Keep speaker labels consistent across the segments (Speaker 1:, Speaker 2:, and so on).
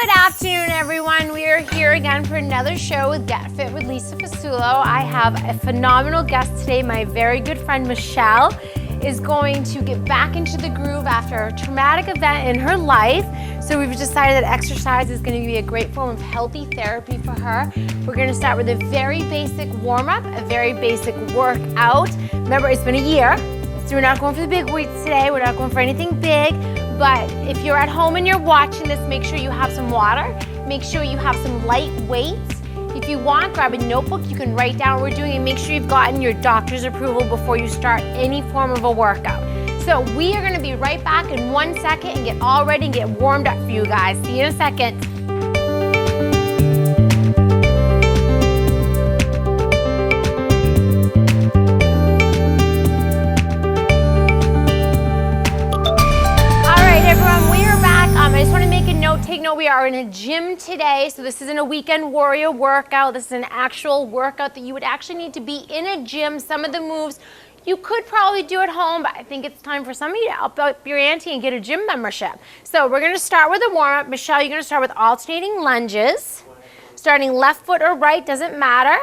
Speaker 1: Good afternoon, everyone. We are here again for another show with Get Fit with Lisa Fasulo. I have a phenomenal guest today. My very good friend Michelle is going to get back into the groove after a traumatic event in her life. So we've decided that exercise is going to be a great form of healthy therapy for her. We're going to start with a very basic warm-up, a very basic workout. Remember, it's been a year, so we're not going for the big weights today. We're not going for anything big. But if you're at home and you're watching this, make sure you have some water. Make sure you have some light weights. If you want, grab a notebook. You can write down what we're doing and make sure you've gotten your doctor's approval before you start any form of a workout. So we are going to be right back in 1 second and get all ready and get warmed up for you guys. See you in a second. I just want to make a note, take note, we are in a gym today, so this isn't a weekend warrior workout. This is an actual workout that you would actually need to be in a gym. Some of the moves you could probably do at home, but I think it's time for some of you to up your ante and get a gym membership. So we're going to start with a warm-up. Michelle, you're going to start with alternating lunges. Starting left foot or right, doesn't matter.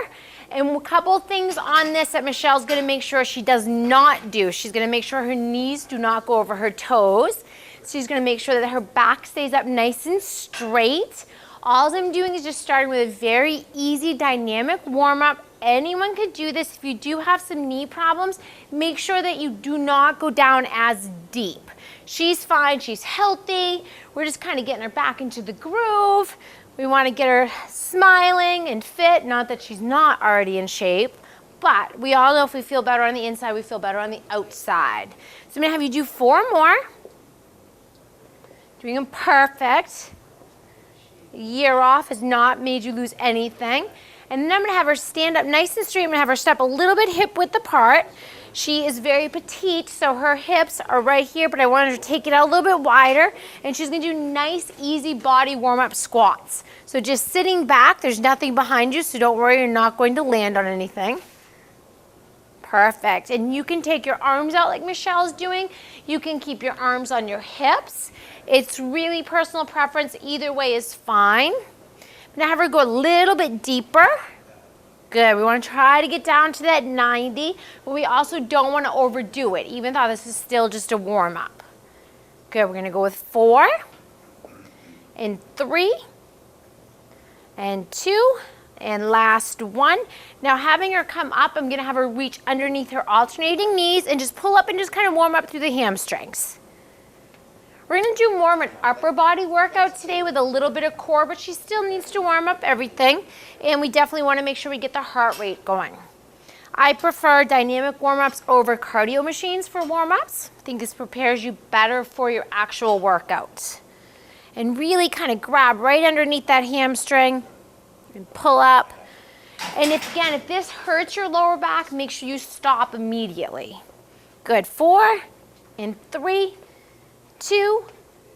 Speaker 1: And a couple things on this that Michelle's going to make sure she does not do. She's going to make sure her knees do not go over her toes. She's going to make sure that her back stays up nice and straight. All I'm doing is just starting with a very easy dynamic warm-up. Anyone could do this. If you do have some knee problems, make sure that you do not go down as deep. She's fine. She's healthy. We're just kind of getting her back into the groove. We want to get her smiling and fit. Not that she's not already in shape, but we all know if we feel better on the inside, we feel better on the outside. So I'm going to have you do 4 more. Doing them perfect. A year off has not made you lose anything. And then I'm going to have her stand up nice and straight. I'm going to have her step a little bit hip width apart. She is very petite, so her hips are right here, but I wanted her to take it out a little bit wider. And she's going to do nice, easy body warm-up squats. So just sitting back, there's nothing behind you, so don't worry, you're not going to land on anything. Perfect. And you can take your arms out like Michelle's doing. You can keep your arms on your hips. It's really personal preference. Either way is fine. I'm going to have her go a little bit deeper. Good. We want to try to get down to that 90, but we also don't want to overdo it, even though this is still just a warm-up. Good. We're going to go with 4 and 3 and 2. And last one. Now having her come up, I'm going to have her reach underneath her alternating knees and just pull up and just kind of warm up through the hamstrings. We're going to do more of an upper body workout today with a little bit of core, but she still needs to warm up everything. And we definitely want to make sure we get the heart rate going. I prefer dynamic warm-ups over cardio machines for warm-ups. I think this prepares you better for your actual workout. And really kind of grab right underneath that hamstring. And pull up. And if this hurts your lower back, make sure you stop immediately. Good. 4 and 3, 2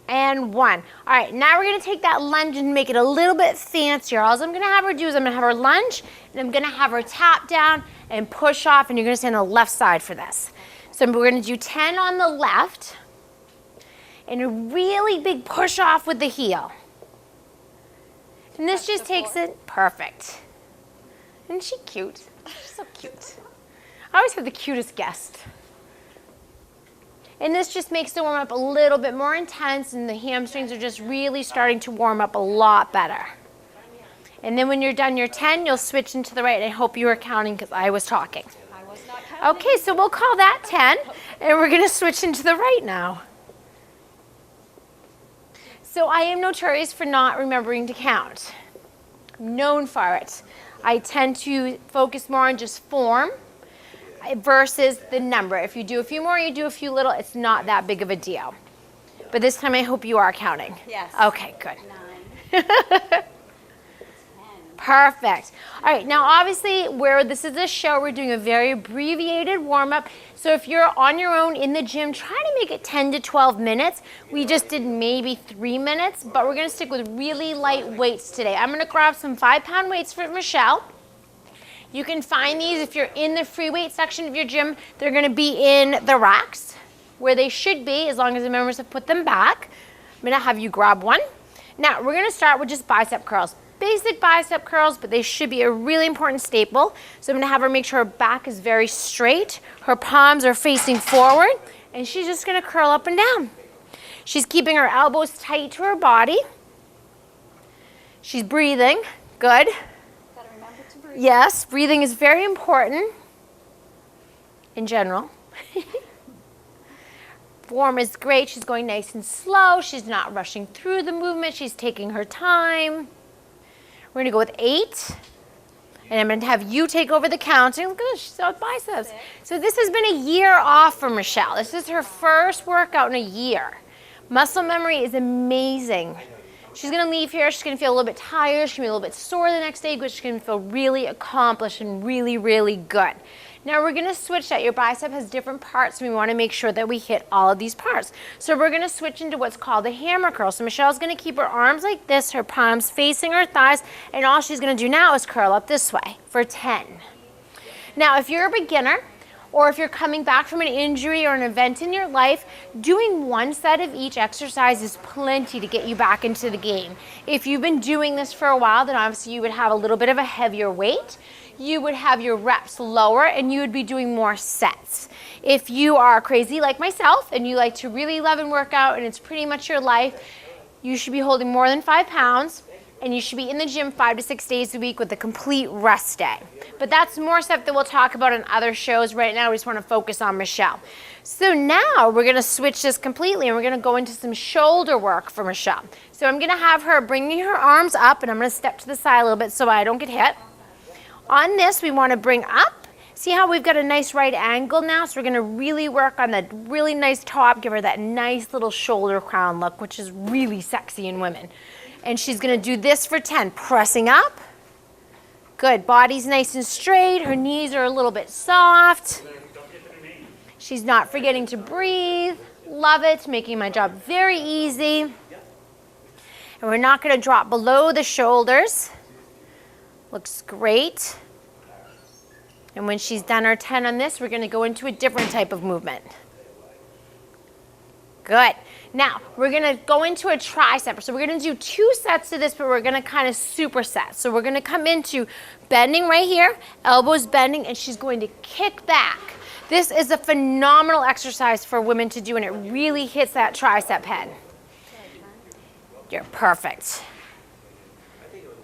Speaker 1: and 1. All right, now we're going to take that lunge and make it a little bit fancier. All I'm going to have her do is I'm going to have her lunge, and I'm going to have her tap down and push off, and you're going to stand on the left side for this. So we're going to do 10 on the left, and a really big push off with the heel. And this just takes it perfect. Isn't she cute? She's so cute. I always have the cutest guest. And this just makes the warm up a little bit more intense, and the hamstrings are just really starting to warm up a lot better. And then when you're done your 10, you'll switch into the right. And I hope you were counting because I was talking.
Speaker 2: I was not counting.
Speaker 1: Okay, so we'll call that 10, and we're going to switch into the right now. So I am notorious for not remembering to count. I'm known for it. I tend to focus more on just form versus the number. If you do a few more, you do a few little, it's not that big of a deal. But this time I hope you are counting.
Speaker 2: Yes.
Speaker 1: Okay, good.
Speaker 2: 9. 10.
Speaker 1: Perfect. All right, now obviously where this is a show, we're doing a very abbreviated warm-up. So if you're on your own in the gym, try to make it 10 to 12 minutes. We just did maybe 3 minutes, but we're gonna stick with really light weights today. I'm gonna grab some 5-pound weights for Michelle. You can find these if you're in the free weight section of your gym. They're gonna be in the racks where they should be, as long as the members have put them back. I'm gonna have you grab one. Now, we're gonna start with just bicep curls. Basic bicep curls, but they should be a really important staple. So I'm gonna have her make sure her back is very straight, her palms are facing forward, and she's just gonna curl up and down. She's keeping her elbows tight to her body. She's breathing, good.
Speaker 2: Gotta remember to breathe.
Speaker 1: Yes, breathing is very important in general. Form is great. She's going nice and slow. She's not rushing through the movement. She's taking her time. We're going to go with 8. And I'm going to have you take over the counting. Look at this. She's got biceps. So this has been a year off for Michelle. This is her first workout in a year. Muscle memory is amazing. She's going to leave here. She's going to feel a little bit tired. She's going to be a little bit sore the next day, but she's going to feel really accomplished and really, really good. Now we're going to switch that. Your bicep has different parts, and we want to make sure that we hit all of these parts. So we're going to switch into what's called a hammer curl. So Michelle's going to keep her arms like this, her palms facing her thighs, and all she's going to do now is curl up this way for 10. Now if you're a beginner, or if you're coming back from an injury or an event in your life, doing one set of each exercise is plenty to get you back into the game. If you've been doing this for a while, then obviously you would have a little bit of a heavier weight. You would have your reps lower, and you would be doing more sets. If you are crazy like myself and you like to really love and work out and it's pretty much your life, you should be holding more than 5 pounds, and you should be in the gym 5 to 6 days a week with a complete rest day. But that's more stuff that we'll talk about in other shows. Right now we just want to focus on Michelle. So now we're going to switch this completely, and we're going to go into some shoulder work for Michelle. So I'm going to have her bring her arms up, and I'm going to step to the side a little bit so I don't get hit. On this, we want to bring up. See how we've got a nice right angle now? So we're going to really work on that really nice top, give her that nice little shoulder crown look, which is really sexy in women. And she's going to do this for 10, pressing up. Good, body's nice and straight. Her knees are a little bit soft. She's not forgetting to breathe. Love it, making my job very easy. And we're not going to drop below the shoulders. Looks great. And when she's done our 10 on this, we're going to go into a different type of movement. Good. Now, we're going to go into a tricep. So we're going to do 2 sets of this, but we're going to kind of superset. So we're going to come into bending right here, elbows bending, and she's going to kick back. This is a phenomenal exercise for women to do, and it really hits that tricep head. You're perfect.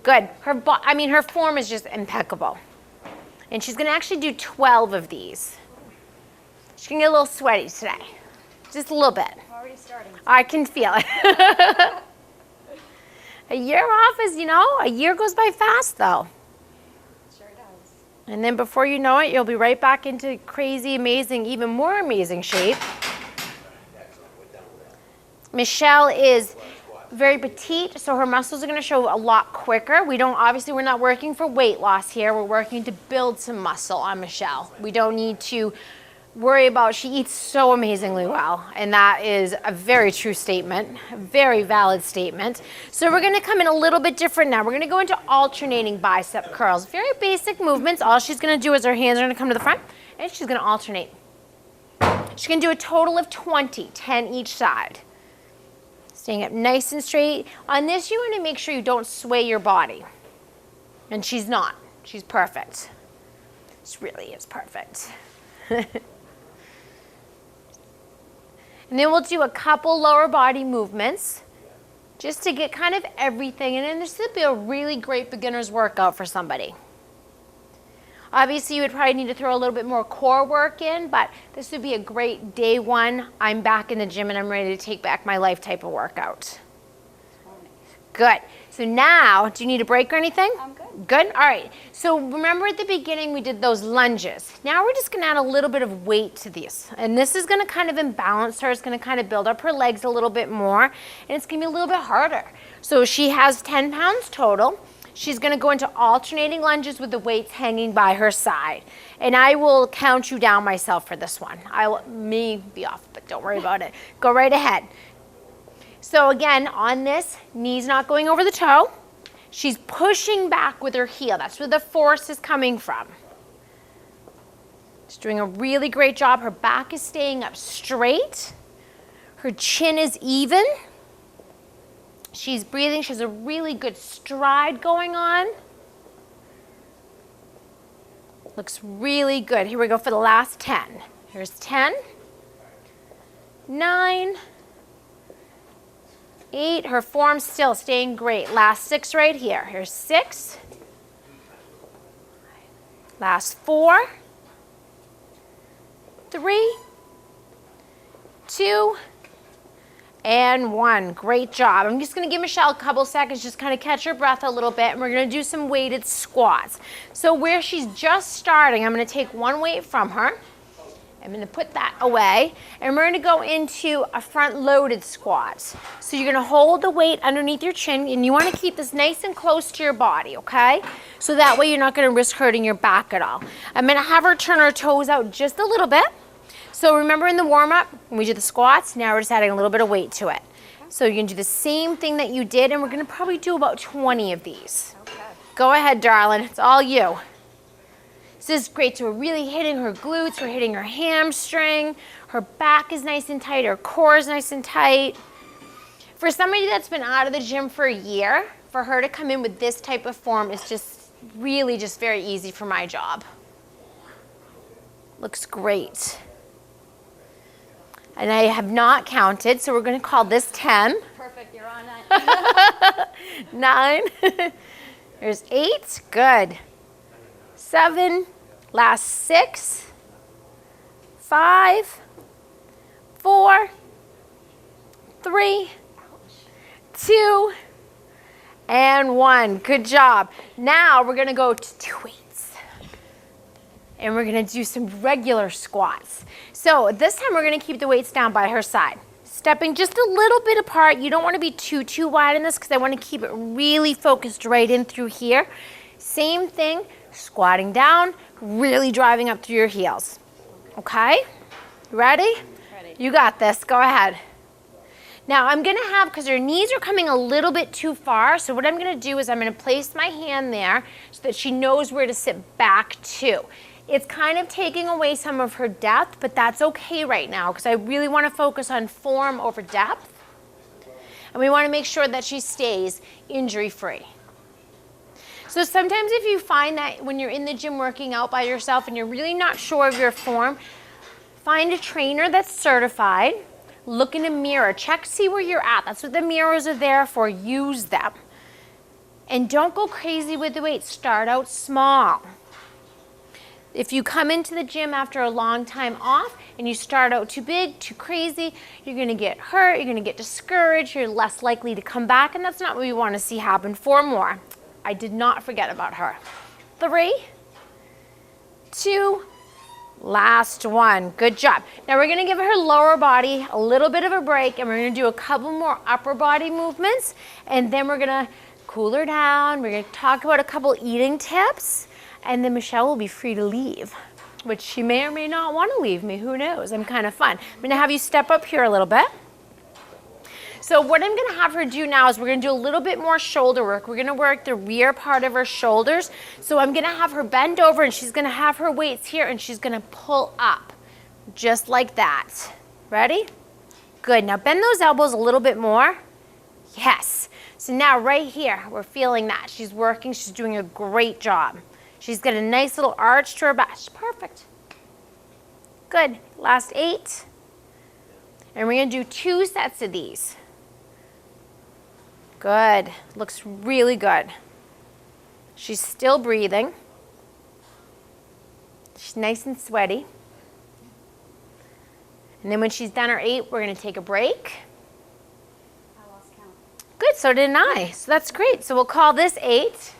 Speaker 1: Good. Her form is just impeccable. And she's going to actually do 12 of these. She's going to get a little sweaty today. Just a little bit.
Speaker 2: Already starting.
Speaker 1: I can feel it. A year off is, a year goes by fast though.
Speaker 2: Sure does.
Speaker 1: And then before you know it, you'll be right back into crazy, amazing, even more amazing shape. Michelle is very petite, so her muscles are going to show a lot quicker. We're not working for weight loss here. We're working to build some muscle on Michelle. We don't need to worry about, she eats so amazingly well, and that is a very true statement, a very valid statement. So we're going to come in a little bit different now. We're going to go into alternating bicep curls. Very basic movements. All she's going to do is her hands are going to come to the front, and she's going to alternate. She's going to do a total of 20, 10 each side. Staying up nice and straight. On this, you want to make sure you don't sway your body. And she's not. She's perfect. She really is perfect. And then we'll do a couple lower body movements just to get kind of everything. And then this would be a really great beginner's workout for somebody. Obviously, you would probably need to throw a little bit more core work in, but this would be a great day one. I'm back in the gym and I'm ready to take back my life type of workout. Good. So now, do you need a break or anything?
Speaker 2: I'm good.
Speaker 1: Good? All right. So remember at the beginning we did those lunges. Now we're just going to add a little bit of weight to these. And this is going to kind of imbalance her. It's going to kind of build up her legs a little bit more. And it's going to be a little bit harder. So she has 10 pounds total. She's going to go into alternating lunges with the weights hanging by her side. And I will count you down myself for this one. Me be off, but don't worry about it. Go right ahead. So again, on this, knees not going over the toe. She's pushing back with her heel. That's where the force is coming from. She's doing a really great job. Her back is staying up straight. Her chin is even. She's breathing. She has a really good stride going on. Looks really good. Here we go for the last 10. Here's 10, 9, 8. Her form's still staying great. Last 6 right here. Here's 6. Last 4, 3, 2, and 1. Great job. I'm just going to give Michelle a couple seconds, just kind of catch her breath a little bit, and we're going to do some weighted squats. So where she's just starting, I'm going to take one weight from her. I'm going to put that away, and we're going to go into a front-loaded squat. So you're going to hold the weight underneath your chin, and you want to keep this nice and close to your body, okay? So that way you're not going to risk hurting your back at all. I'm going to have her turn her toes out just a little bit. So remember in the warm-up, when we did the squats, now we're just adding a little bit of weight to it. So you're going to do the same thing that you did, and we're going to probably do about 20 of these.
Speaker 2: Okay.
Speaker 1: Go ahead, darling. It's all you. This is great. So we're really hitting her glutes. We're hitting her hamstring. Her back is nice and tight. Her core is nice and tight. For somebody that's been out of the gym for a year, for her to come in with this type of form is just really just very easy for my job. Looks great. And I have not counted, so we're going to call this 10.
Speaker 2: Perfect, you're on that.
Speaker 1: 9. There's 8. Good. 7. Last 6. 5. 4. 3. 2. And 1. Good job. Now we're going to go to 2 weights. And we're going to do some regular squats. So this time we're going to keep the weights down by her side. Stepping just a little bit apart. You don't want to be too wide in this because I want to keep it really focused right in through here. Same thing, squatting down, really driving up through your heels. Okay? Ready?
Speaker 2: Ready.
Speaker 1: You got this. Go ahead. Now I'm going to have, because her knees are coming a little bit too far, so what I'm going to do is I'm going to place my hand there so that she knows where to sit back to. It's kind of taking away some of her depth, but that's okay right now because I really want to focus on form over depth. And we want to make sure that she stays injury-free. So sometimes if you find that when you're in the gym working out by yourself and you're really not sure of your form, find a trainer that's certified, look in a mirror, check, see where you're at. That's what the mirrors are there for. Use them. And don't go crazy with the weight. Start out small. If you come into the gym after a long time off and you start out too big, too crazy, you're going to get hurt, you're going to get discouraged, you're less likely to come back, and that's not what we want to see happen. 4 more. I did not forget about her. 3, 2, last 1. Good job. Now we're going to give her lower body a little bit of a break, and we're going to do a couple more upper body movements, and then we're going to cool her down. We're going to talk about a couple eating tips. And then Michelle will be free to leave, which she may or may not want to leave me. Who knows? I'm kind of fun. I'm going to have you step up here a little bit. So what I'm going to have her do now is we're going to do a little bit more shoulder work. We're going to work the rear part of her shoulders. So I'm going to have her bend over, and she's going to have her weights here, and she's going to pull up just like that. Ready? Good. Now bend those elbows a little bit more. Yes. So now right here, we're feeling that. She's working. She's doing a great job. She's got a nice little arch to her back. Perfect. Good. Last 8. And we're going to do 2 sets of these. Good. Looks really good. She's still breathing. She's nice and sweaty. And then when she's done her 8, we're going to take a break.
Speaker 2: I lost count.
Speaker 1: Good. So didn't I. So that's great. So we'll call this 8.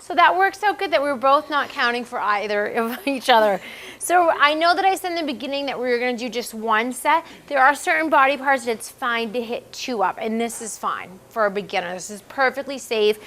Speaker 1: So that works out good that we were both not counting for either of each other. So I know that I said in the beginning that we were going to do just 1 set. There are certain body parts that it's fine to hit 2 up, and this is fine for a beginner. This is perfectly safe.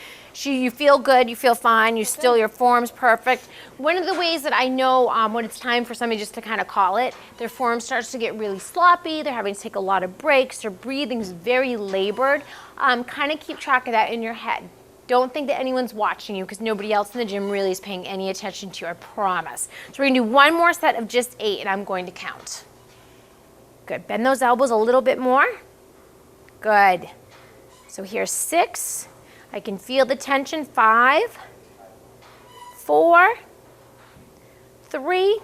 Speaker 1: You feel good, you feel fine, your form's perfect. One of the ways that I know when it's time for somebody just to kind of call it, their form starts to get really sloppy, they're having to take a lot of breaks, their breathing's very labored, kind of keep track of that in your head. Don't think that anyone's watching you because nobody else in the gym really is paying any attention to you, I promise. So we're going to do 1 more set of just 8, and I'm going to count. Good. Bend those elbows a little bit more. Good. So here's 6. I can feel the tension. 5, 4, 3,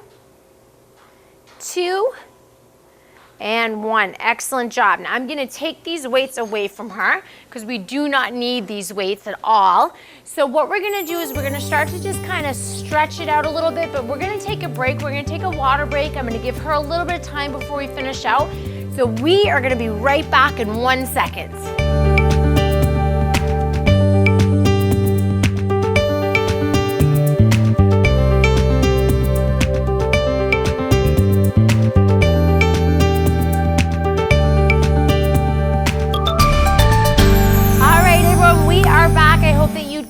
Speaker 1: 2, and 1. Excellent job. Now I'm going to take these weights away from her because we do not need these weights at all. So what we're going to do is we're going to start to just kind of stretch it out a little bit, but we're going to take a break. We're going to take a water break. I'm going to give her a little bit of time before we finish out. So we are going to be right back in 1 second.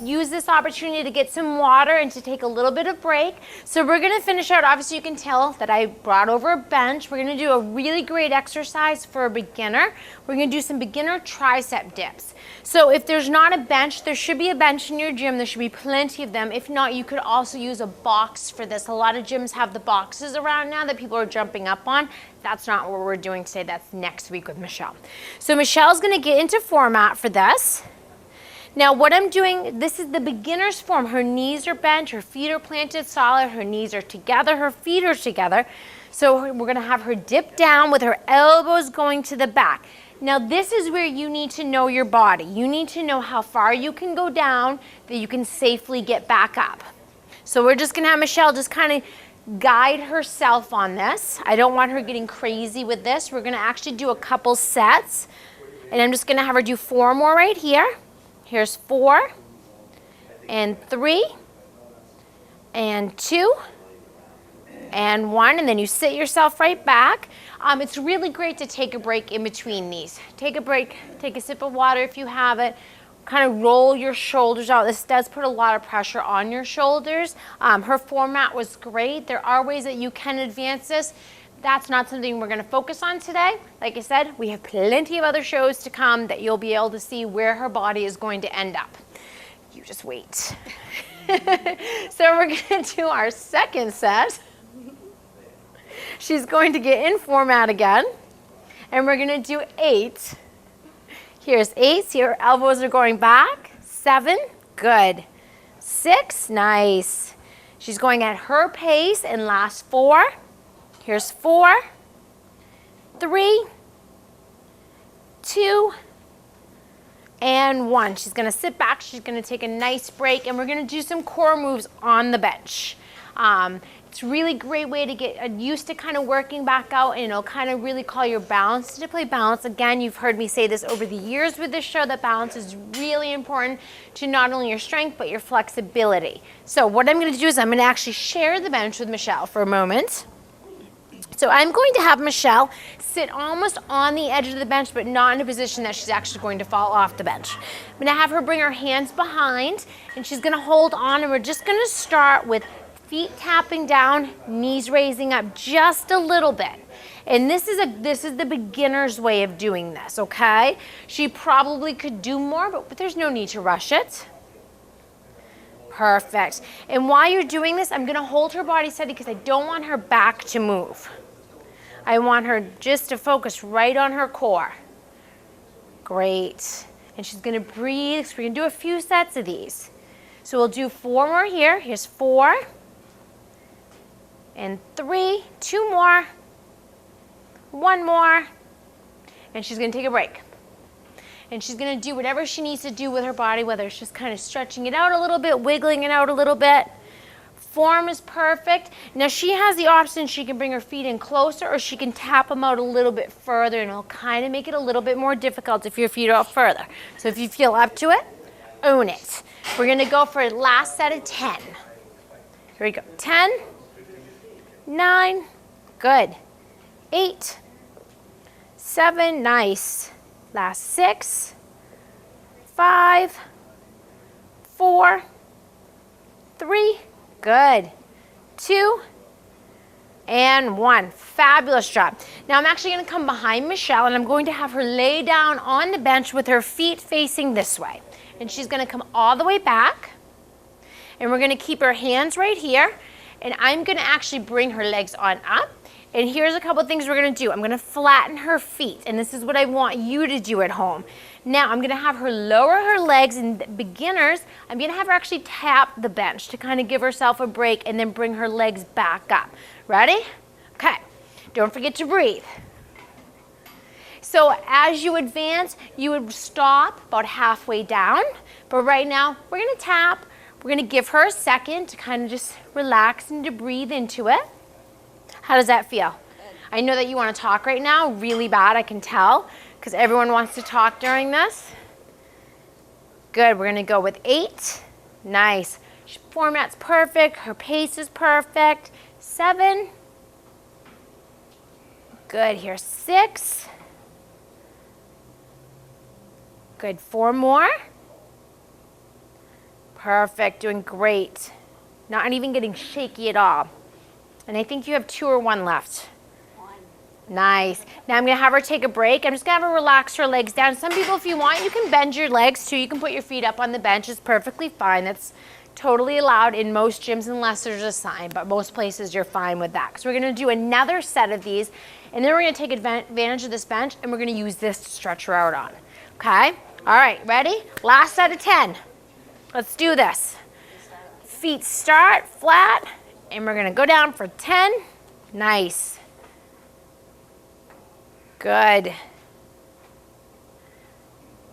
Speaker 1: Use this opportunity to get some water and to take a little bit of break. So we're going to finish out. Obviously you can tell that I brought over a bench. We're going to do a really great exercise for a beginner. We're going to do some beginner tricep dips. So if there's not a bench, there should be a bench in your gym. There should be plenty of them. If not, you could also use a box for this. A lot of gyms have the boxes around now that people are jumping up on. That's not what we're doing today. That's next week with Michelle. So Michelle's going to get into format for this. Now what I'm doing, this is the beginner's form. Her knees are bent, her feet are planted solid, her knees are together, her feet are together. So we're gonna have her dip down with her elbows going to the back. Now this is where you need to know your body. You need to know how far you can go down that you can safely get back up. So we're just gonna have Michelle just kind of guide herself on this. I don't want her getting crazy with this. We're gonna actually do a couple sets, and I'm just gonna have her do 4 more right here. Here's 4, and 3, and 2, and 1, and then you sit yourself right back. It's really great to take a break in between these. Take a break, take a sip of water if you have it, kind of roll your shoulders out. This does put a lot of pressure on your shoulders. Her format was great. There are ways that you can advance this. That's not something we're going to focus on today. Like I said, we have plenty of other shows to come that you'll be able to see where her body is going to end up. You just wait. So we're going to do our second set. She's going to get in format again. And we're going to do 8. Here's 8. See, her elbows are going back. 7. Good. 6. Nice. She's going at her pace. And last 4. Here's 4, 3, 2, and 1. She's going to sit back. She's going to take a nice break, and we're going to do some core moves on the bench. It's a really great way to get used to kind of working back out, and it'll kind of really call your balance into play. Balance, again, you've heard me say this over the years with this show, that balance is really important to not only your strength, but your flexibility. So what I'm going to do is I'm going to actually share the bench with Michelle for a moment. So I'm going to have Michelle sit almost on the edge of the bench, but not in a position that she's actually going to fall off the bench. I'm going to have her bring her hands behind, and she's going to hold on, and we're just going to start with feet tapping down, knees raising up just a little bit. And this is the beginner's way of doing this, okay? She probably could do more, but there's no need to rush it. Perfect. And while you're doing this, I'm going to hold her body steady because I don't want her back to move. I want her just to focus right on her core. Great. And she's going to breathe. So we're going to do a few sets of these. So we'll do 4 more here. Here's 4. And 3. 2 more. 1 more. And she's going to take a break. And she's going to do whatever she needs to do with her body, whether it's just kind of stretching it out a little bit, wiggling it out a little bit. Form is perfect. Now she has the option, she can bring her feet in closer, or she can tap them out a little bit further, and it'll kind of make it a little bit more difficult if your feet are out further. So if you feel up to it, own it. We're going to go for a last set of 10. Here we go. 10, 9, good. 8, 7, nice. Last 6, 5, 4, 3, good. 2, and 1. Fabulous job. Now I'm actually going to come behind Michelle, and I'm going to have her lay down on the bench with her feet facing this way. And she's going to come all the way back, and we're going to keep her hands right here, and I'm going to actually bring her legs on up, And here's a couple things we're gonna do. I'm gonna flatten her feet, and this is what I want you to do at home. Now, I'm gonna have her lower her legs, and beginners, I'm gonna have her actually tap the bench to kind of give herself a break and then bring her legs back up. Ready? Okay, don't forget to breathe. So as you advance, you would stop about halfway down, but right now, we're gonna tap. We're gonna give her a second to kind of just relax and to breathe into it. How does that feel? I know that you want to talk right now, really bad, I can tell, because everyone wants to talk during this. Good, we're gonna go with 8. Nice. Format's perfect, her pace is perfect. 7. Good, here, 6. Good, 4 more. Perfect, doing great. Not even getting shaky at all. And I think you have 2 or 1 left.
Speaker 2: 1.
Speaker 1: Nice. Now I'm gonna have her take a break. I'm just gonna have her relax her legs down. Some people, if you want, you can bend your legs too. You can put your feet up on the bench. It's perfectly fine. That's totally allowed in most gyms unless there's a sign, but most places you're fine with that. So we're gonna do another set of these, and then we're gonna take advantage of this bench, and we're gonna use this to stretch her out on. Okay? All right, ready? Last set of 10. Let's do this. Feet start flat, and we're gonna go down for 10. Nice. Good.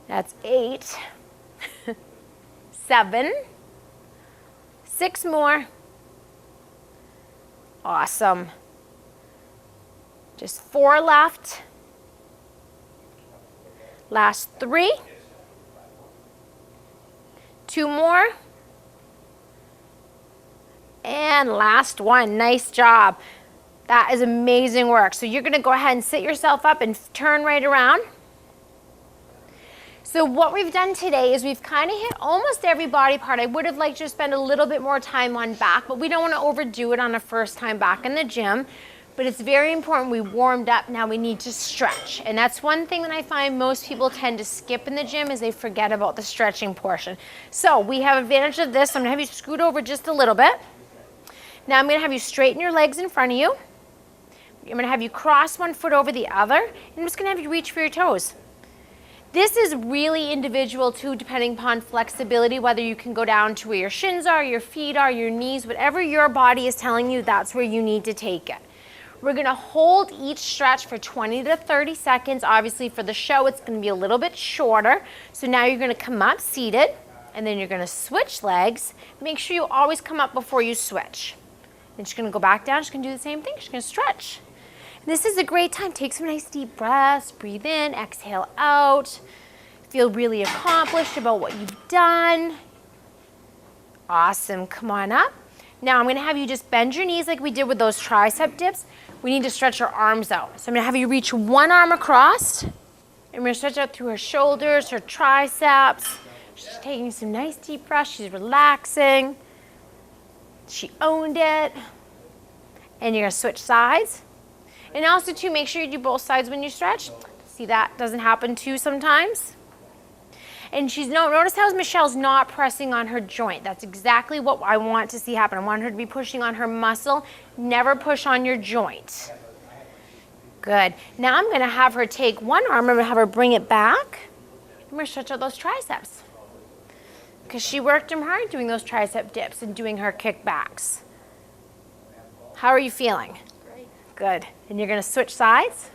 Speaker 1: That's 8. 7. 6 more. Awesome. Just 4 left. Last 3. 2 more. And last one. Nice job. That is amazing work. So you're gonna go ahead and sit yourself up and turn right around. So what we've done today is we've kind of hit almost every body part. I would have liked to spend a little bit more time on back, but we don't want to overdo it on a first time back in the gym. But it's very important we warmed up, now we need to stretch. And that's one thing that I find most people tend to skip in the gym is they forget about the stretching portion. So we have advantage of this. I'm gonna have you scoot over just a little bit. Now I'm gonna have you straighten your legs in front of you. I'm gonna have you cross one foot over the other, and I'm just gonna have you reach for your toes. This is really individual too, depending upon flexibility, whether you can go down to where your shins are, your feet are, your knees, whatever your body is telling you, that's where you need to take it. We're gonna hold each stretch for 20 to 30 seconds. Obviously for the show, it's gonna be a little bit shorter. So now you're gonna come up seated, and then you're gonna switch legs. Make sure you always come up before you switch. Then she's gonna go back down, she's gonna do the same thing, she's gonna stretch. This is a great time. Take some nice deep breaths, breathe in, exhale out. Feel really accomplished about what you've done. Awesome, come on up. Now I'm gonna have you just bend your knees like we did with those tricep dips. We need to stretch our arms out. So I'm gonna have you reach one arm across, and we're gonna stretch out through her shoulders, her triceps. She's taking some nice deep breaths, she's relaxing. She owned it. And you're gonna switch sides. And also too, make sure you do both sides when you stretch. See, that doesn't happen too sometimes. And notice how Michelle's not pressing on her joint. That's exactly what I want to see happen. I want her to be pushing on her muscle, never push on your joint. Good. Now I'm gonna have her take one arm, I'm gonna have her bring it back. I'm gonna stretch out those triceps. Because she worked them hard doing those tricep dips and doing her kickbacks. How are you feeling? Good. And you're gonna switch sides.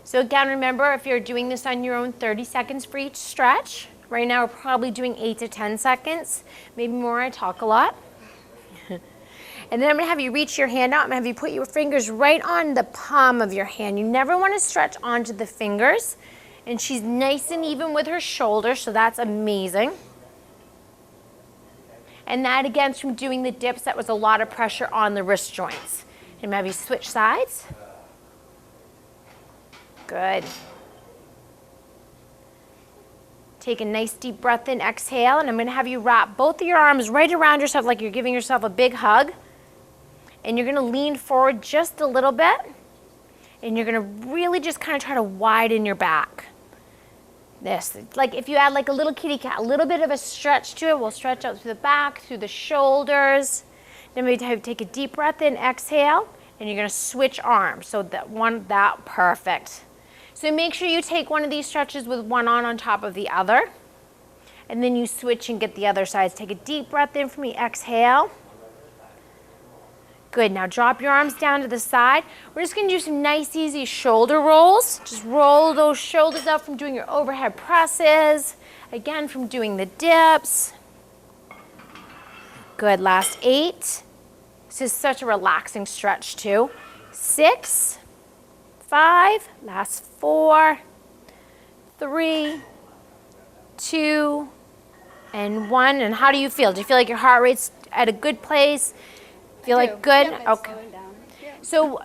Speaker 1: So again, remember, if you're doing this on your own, 30 seconds for each stretch. Right now, we're probably doing 8 to 10 seconds. Maybe more, I talk a lot. And then I'm gonna have you reach your hand out. I'm gonna have you put your fingers right on the palm of your hand. You never wanna stretch onto the fingers. And she's nice and even with her shoulders, so that's amazing. And that, again, from doing the dips, that was a lot of pressure on the wrist joints. And maybe switch sides. Good. Take a nice deep breath in, exhale, and I'm gonna have you wrap both of your arms right around yourself like you're giving yourself a big hug. And you're gonna lean forward just a little bit. And you're gonna really just kind of try to widen your back. Like if you add like a little kitty cat, a little bit of a stretch to it, we'll stretch out through the back, through the shoulders. Then we take a deep breath in, exhale, and you're gonna switch arms. So perfect. So make sure you take one of these stretches with one arm on top of the other, and then you switch and get the other sides. Take a deep breath in for me, exhale. Good, now drop your arms down to the side. We're just gonna do some nice, easy shoulder rolls. Just roll those shoulders up from doing your overhead presses. Again, from doing the dips. Good, last 8. This is such a relaxing stretch too. 6, 5, last 4, 3, 2, and 1. And how do you feel? Do you feel like your heart rate's at a good place? Feel like good?
Speaker 2: Yep, it's
Speaker 1: Okay.
Speaker 2: slowing down. Yep.
Speaker 1: So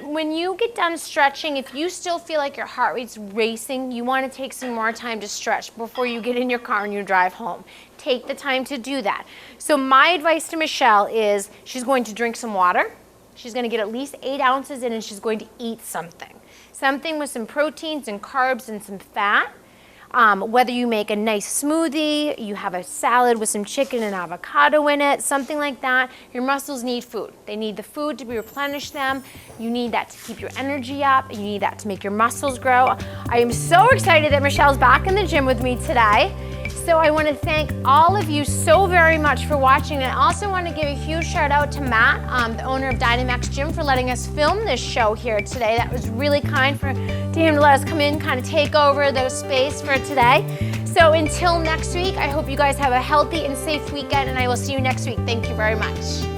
Speaker 1: when you get done stretching, if you still feel like your heart rate's racing, you want to take some more time to stretch before you get in your car and you drive home. Take the time to do that. So my advice to Michelle is she's going to drink some water. She's going to get at least 8 ounces in, and she's going to eat something. Something with some proteins and carbs and some fat. Whether you make a nice smoothie, you have a salad with some chicken and avocado in it, something like that. Your muscles need food. They need the food to replenish them. You need that to keep your energy up. You need that to make your muscles grow. I am so excited that Michelle's back in the gym with me today. So I want to thank all of you so very much for watching. And I also want to give a huge shout out to Matt, the owner of Dynamax Gym, for letting us film this show here today. That was really kind for him to let us come in, kind of take over the space for today. So until next week, I hope you guys have a healthy and safe weekend, and I will see you next week. Thank you very much.